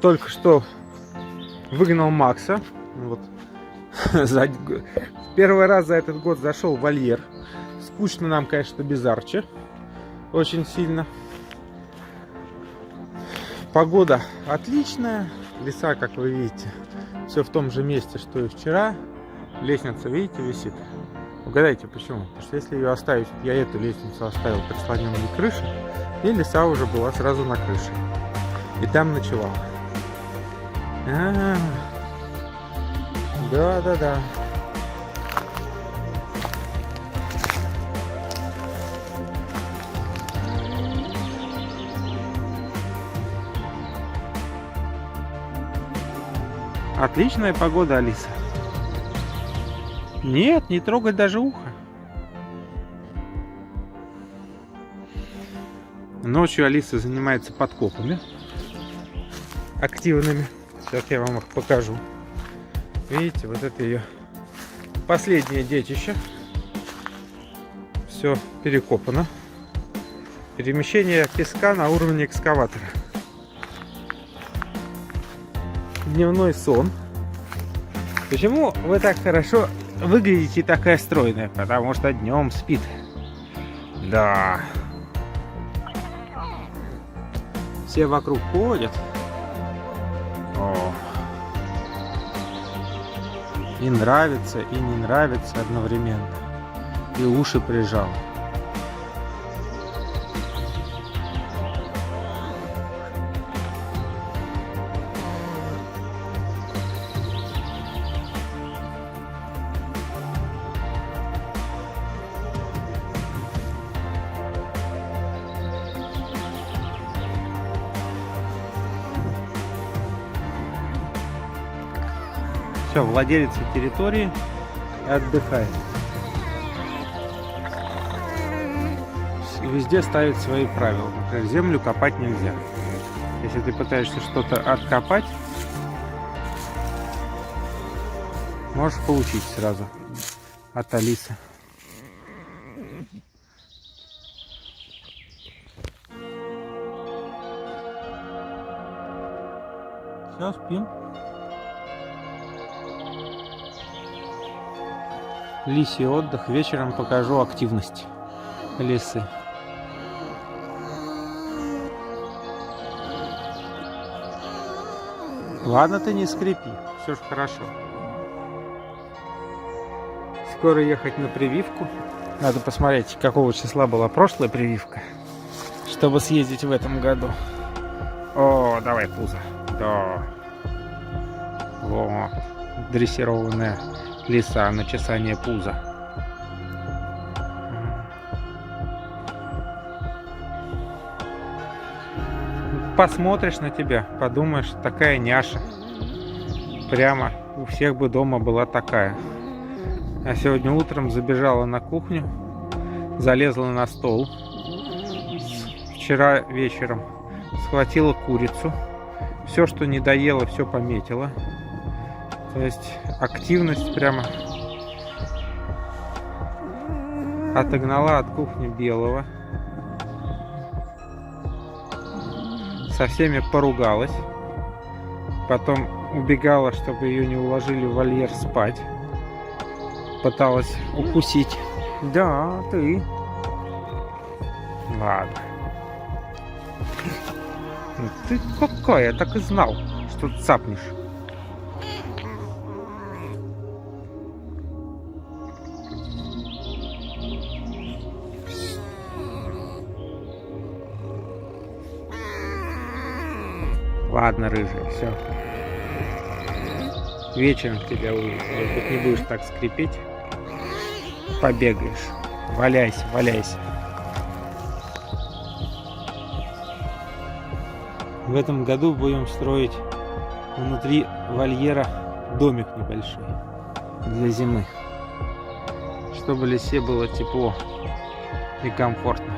только что выгнал Макса. Вот. Первый раз за этот год зашел в вольер. Скучно нам, конечно, без Арчи. Очень сильно. Погода отличная. Леса, как вы видите, все в том же месте, что и вчера. Лестница, видите, висит. Угадайте, почему? Потому что если ее оставить, я эту лестницу оставил прислоненной к крыше, и лиса уже была сразу на крыше. И там ночевала. Да-да-да. Отличная погода, Алиса. Нет, не трогать даже ухо. Ночью Алиса занимается подкопами активными. Сейчас я вам их покажу. Видите, вот это ее последнее детище. Все перекопано. Перемещение песка на уровне экскаватора. Дневной сон. Почему вы так хорошо выглядите, такая стройная? Потому что днем спит. Да. Все вокруг ходят. О. И нравится, и не нравится одновременно. И уши прижал. Все, владелец территории отдыхает. Везде ставит свои правила. Например, землю копать нельзя. Если ты пытаешься что-то откопать, можешь получить сразу от Алисы. Все, спим. Лисий отдых. Вечером покажу активность лисы. Ладно, ты не скрипи, все же хорошо. Скоро ехать на прививку. Надо посмотреть, какого числа была прошлая прививка, чтобы съездить в этом году. О, давай пузо. Да. Во, дрессированная лиса на чесание пуза. Посмотришь на тебя, подумаешь, такая няша. Прямо у всех бы дома была такая. А сегодня утром забежала на кухню, залезла на стол. Вчера вечером схватила курицу. Все, что не доела, все пометила. То есть активность прямо. Отогнала от кухни белого. Со всеми поругалась. Потом убегала, чтобы ее не уложили в вольер спать. Пыталась укусить. Да, ты. Ладно. Ты какая, я так и знал, что ты цапнешь. Ладно, рыжая, все. Вечером тебя увижу. Если не будешь так скрипеть, побегаешь. Валяйся, валяйся. В этом году будем строить внутри вольера домик небольшой для зимы, чтобы лисе было тепло и комфортно.